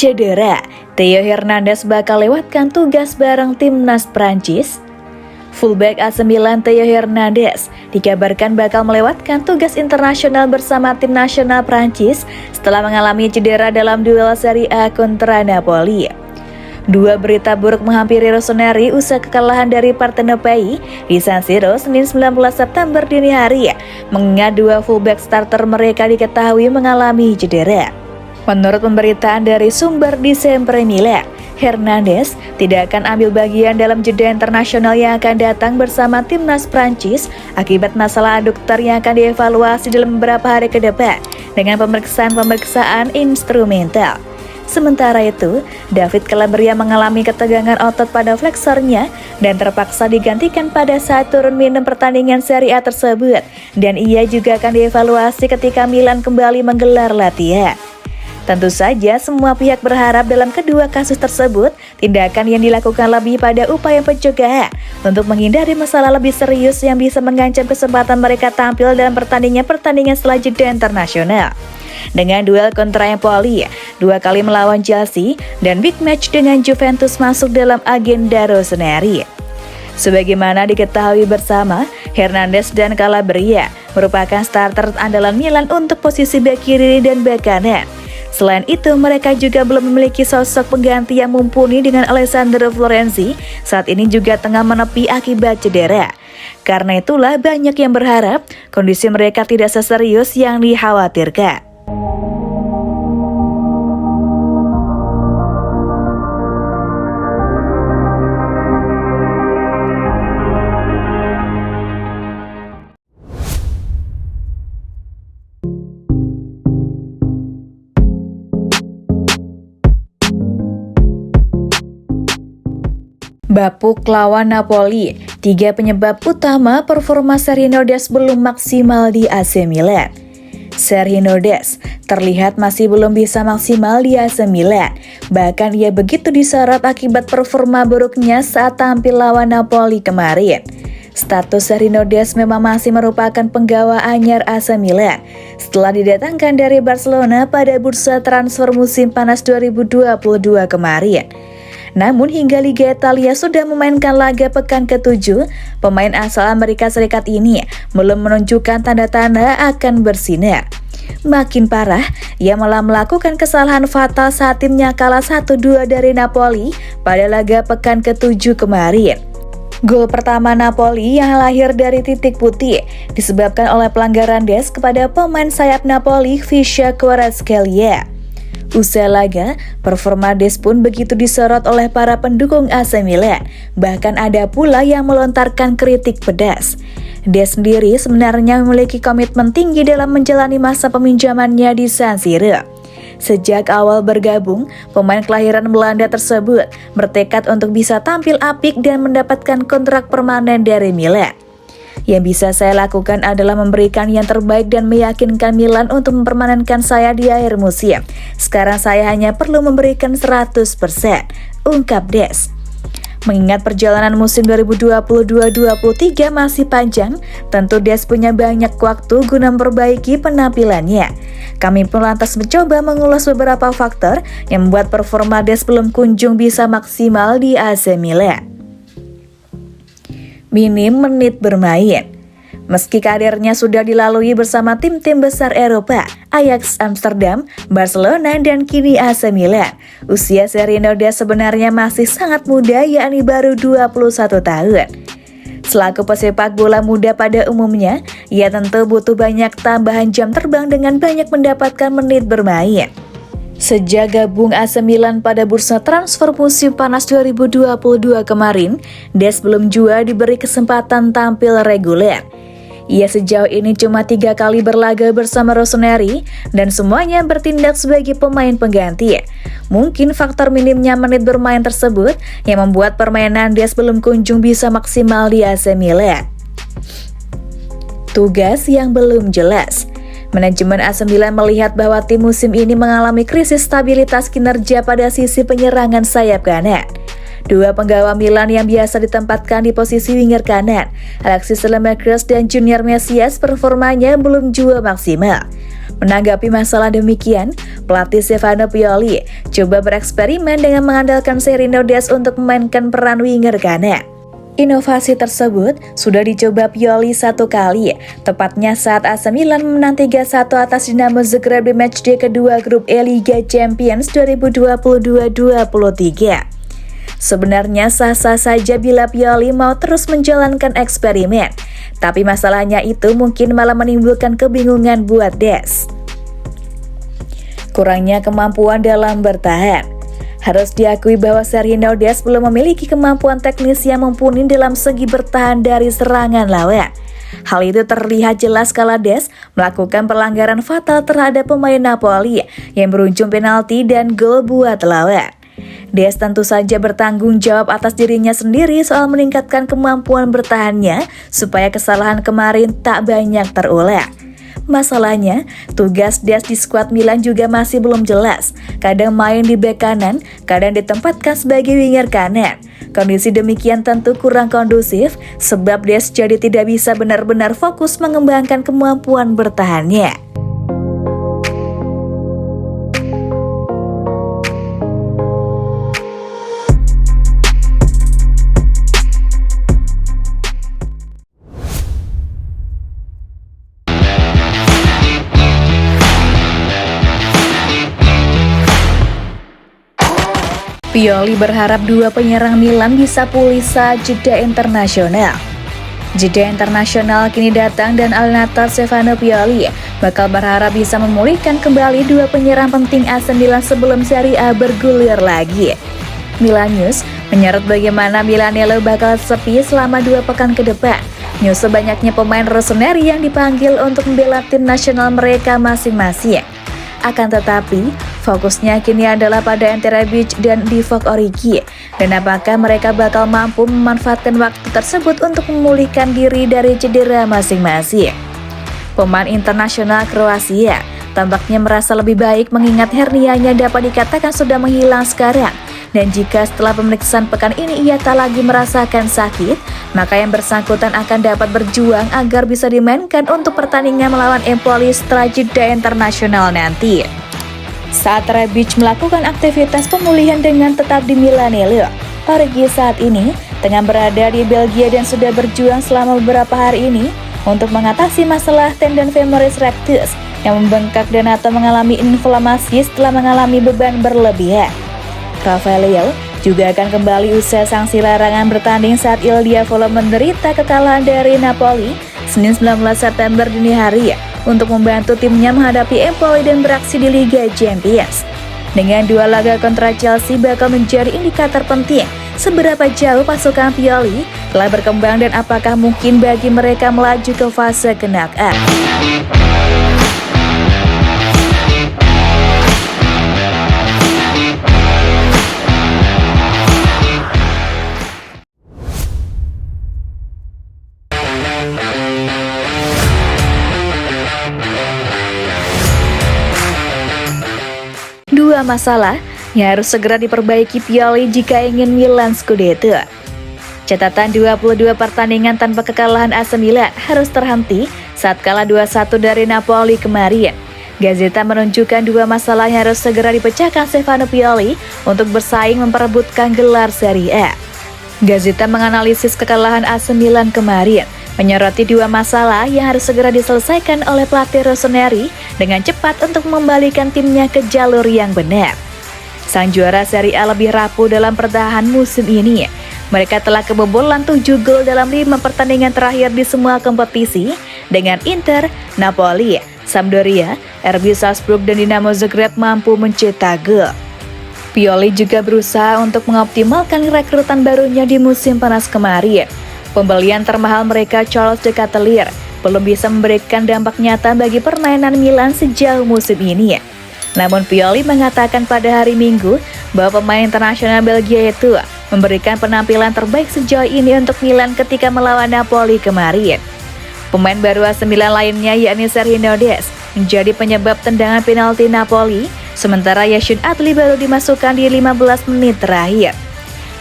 Cedera, Theo Hernandez bakal lewatkan tugas bareng timnas Prancis. Fullback AC Milan Theo Hernandez dikabarkan bakal melewatkan tugas internasional bersama tim nasional Prancis setelah mengalami cedera dalam duel Serie A kontra Napoli. Dua berita buruk menghampiri Rossoneri usai kekalahan dari Partenopei di San Siro Senin 19 September dini hari, mengingat dua fullback starter mereka diketahui mengalami cedera. Menurut pemberitaan dari sumber di Sempre Milan, Hernandez tidak akan ambil bagian dalam jeda internasional yang akan datang bersama timnas Prancis akibat masalah aduktor yang akan dievaluasi dalam beberapa hari ke depan dengan pemeriksaan instrumental. Sementara itu, David Calabria mengalami ketegangan otot pada fleksornya dan terpaksa digantikan pada saat turun minum pertandingan Serie A tersebut, dan ia juga akan dievaluasi ketika Milan kembali menggelar latihan. Tentu saja semua pihak berharap dalam kedua kasus tersebut tindakan yang dilakukan lebih pada upaya pencegahan untuk menghindari masalah lebih serius yang bisa mengancam kesempatan mereka tampil dalam pertandingan setelah jeda internasional. Dengan duel kontra Empoli, 2 kali melawan Chelsea, dan big match dengan Juventus masuk dalam agenda Rossoneri. Sebagaimana diketahui bersama, Hernandez dan Calabria merupakan starter andalan Milan untuk posisi bek kiri dan bek kanan. Selain itu, mereka juga belum memiliki sosok pengganti yang mumpuni dengan Alessandro Florenzi saat ini juga tengah menepi akibat cedera. Karena itulah banyak yang berharap kondisi mereka tidak seserius yang dikhawatirkan. Bapuk lawan Napoli, 3 penyebab utama performa Sergio Des belum maksimal di AC Milan. Sergio Des terlihat masih belum bisa maksimal di AC Milan, bahkan ia begitu disorot akibat performa buruknya saat tampil lawan Napoli kemarin. Status Sergio Des memang masih merupakan penggawa anyar AC Milan setelah didatangkan dari Barcelona pada bursa transfer musim panas 2022 kemarin. Namun hingga Liga Italia sudah memainkan laga pekan ke-7, pemain asal Amerika Serikat ini belum menunjukkan tanda-tanda akan bersinar. Makin parah, ia malah melakukan kesalahan fatal saat timnya kalah 1-2 dari Napoli pada laga pekan ke-7 kemarin. Gol pertama Napoli yang lahir dari titik putih disebabkan oleh pelanggaran Des kepada pemain sayap Napoli Visca Kvaratskhelia. Usai laga, performa Des pun begitu disorot oleh para pendukung AC Milan. Bahkan ada pula yang melontarkan kritik pedas. Des sendiri sebenarnya memiliki komitmen tinggi dalam menjalani masa peminjamannya di San Siro. Sejak awal bergabung, pemain kelahiran Belanda tersebut bertekad untuk bisa tampil apik dan mendapatkan kontrak permanen dari Milan. Yang bisa saya lakukan adalah memberikan yang terbaik dan meyakinkan Milan untuk mempermanenkan saya di akhir musim. Sekarang saya hanya perlu memberikan 100%, ungkap Des. Mengingat perjalanan musim 2022-23 masih panjang, tentu Des punya banyak waktu guna memperbaiki penampilannya. Kami pun lantas mencoba mengulas beberapa faktor yang membuat performa Des belum kunjung bisa maksimal di AC Milan. Minim menit bermain. Meski karirnya sudah dilalui bersama tim-tim besar Eropa, Ajax Amsterdam, Barcelona, dan kini AC Milan, usia Sergio Des sebenarnya masih sangat muda, yakni baru 21 tahun. Selaku pesepak bola muda pada umumnya, ia tentu butuh banyak tambahan jam terbang dengan banyak mendapatkan menit bermain. Sejak gabung AC Milan pada bursa transfer musim panas 2022 kemarin, Des belum juga diberi kesempatan tampil reguler. Ia sejauh ini cuma 3 kali berlaga bersama Rossoneri dan semuanya bertindak sebagai pemain pengganti. Mungkin faktor minimnya menit bermain tersebut yang membuat permainan Des belum kunjung bisa maksimal di AC Milan. Tugas yang belum jelas. Manajemen AC Milan melihat bahwa tim musim ini mengalami krisis stabilitas kinerja pada sisi penyerangan sayap kanan. Dua penggawa Milan yang biasa ditempatkan di posisi winger kanan, Alexis Saelemaekers dan Junior Mesias, performanya belum juga maksimal. Menanggapi masalah demikian, pelatih Stefano Pioli coba bereksperimen dengan mengandalkan Serino Des untuk memainkan peran winger kanan. Inovasi tersebut sudah dicoba Pioli 1 kali, tepatnya saat AC Milan menang 3-1 atas Dinamo Zagreb di matchday kedua grup E Liga Champions 2022-23. Sebenarnya sah-sah saja bila Pioli mau terus menjalankan eksperimen, tapi masalahnya itu mungkin malah menimbulkan kebingungan buat Des. Kurangnya kemampuan dalam bertahan. Harus diakui bahwa Serino Des belum memiliki kemampuan teknis yang mumpuni dalam segi bertahan dari serangan lawan. Hal itu terlihat jelas kala Des melakukan pelanggaran fatal terhadap pemain Napoli yang berujung penalti dan gol buat lawan. Des tentu saja bertanggung jawab atas dirinya sendiri soal meningkatkan kemampuan bertahannya supaya kesalahan kemarin tak banyak terulang. Masalahnya, tugas Des di skuad Milan juga masih belum jelas. Kadang main di bek kanan, kadang ditempatkan sebagai winger kanan. Kondisi demikian tentu kurang kondusif sebab Des jadi tidak bisa benar-benar fokus mengembangkan kemampuan bertahannya. Pioli berharap dua penyerang Milan bisa pulih saat jeda internasional. Jeda internasional kini datang dan Allenatore Stefano Pioli bakal berharap bisa memulihkan kembali dua penyerang penting AC Milan sebelum Serie A bergulir lagi. Milan News menyorot bagaimana Milanello bakal sepi selama 2 pekan ke depan. Nyusul banyaknya pemain rossoneri yang dipanggil untuk membela tim nasional mereka masing-masing. Akan tetapi, fokusnya kini adalah pada Ante Rebic dan Divock Origi, dan apakah mereka bakal mampu memanfaatkan waktu tersebut untuk memulihkan diri dari cedera masing-masing. Pemain internasional Kroasia tampaknya merasa lebih baik mengingat hernianya dapat dikatakan sudah menghilang sekarang, dan jika setelah pemeriksaan pekan ini ia tak lagi merasakan sakit, maka yang bersangkutan akan dapat berjuang agar bisa dimainkan untuk pertandingan melawan Empoli setelah jeda internasional nanti. Saat Rebic melakukan aktivitas pemulihan dengan tetap di Milanello, Origi saat ini tengah berada di Belgia dan sudah berjuang selama beberapa hari ini untuk mengatasi masalah tendon femoris rectus yang membengkak dan atau mengalami inflamasi setelah mengalami beban berlebihan. Rafael Leao juga akan kembali usai sanksi larangan bertanding saat Il Diavolo menderita kekalahan dari Napoli Senin 19 September dini hari untuk membantu timnya menghadapi Empoli dan beraksi di Liga Champions. Dengan 2 laga kontra Chelsea bakal menjadi indikator penting seberapa jauh pasukan Pioli telah berkembang dan apakah mungkin bagi mereka melaju ke fase knockout. Dua masalah yang harus segera diperbaiki Pioli jika ingin Milan Scudetto. Catatan 22 pertandingan tanpa kekalahan AC Milan harus terhenti saat kalah 2-1 dari Napoli kemarin. Gazeta menunjukkan 2 masalah yang harus segera dipecahkan Stefano Pioli untuk bersaing memperebutkan gelar Serie A. Gazeta menganalisis kekalahan AC Milan kemarin, menyoroti 2 masalah yang harus segera diselesaikan oleh pelatih rossoneri dengan cepat untuk membalikan timnya ke jalur yang benar. Sang juara Serie A lebih rapuh dalam pertahanan musim ini. Mereka telah kebobolan 7 gol dalam 5 pertandingan terakhir di semua kompetisi dengan Inter, Napoli, Sampdoria, RB Salzburg dan Dinamo Zagreb mampu mencetak gol. Pioli juga berusaha untuk mengoptimalkan rekrutan barunya di musim panas kemarin. Pembelian termahal mereka Charles De Ketelaere belum bisa memberikan dampak nyata bagi permainan Milan sejauh musim ini. Namun Pioli mengatakan pada hari Minggu bahwa pemain internasional Belgia itu memberikan penampilan terbaik sejauh ini untuk Milan ketika melawan Napoli kemarin. Pemain baru AC Milan lainnya yakni Serino Des menjadi penyebab tendangan penalti Napoli, sementara Yacine Adli baru dimasukkan di 15 menit terakhir.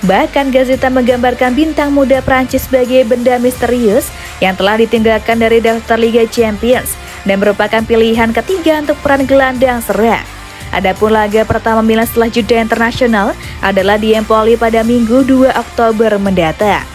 Bahkan Gazeta menggambarkan bintang muda Prancis sebagai benda misterius yang telah ditinggalkan dari daftar Liga Champions dan merupakan pilihan ketiga untuk peran gelandang serang. Adapun laga pertama Milan setelah jeda internasional adalah di Empoli pada Minggu 2 Oktober mendatang.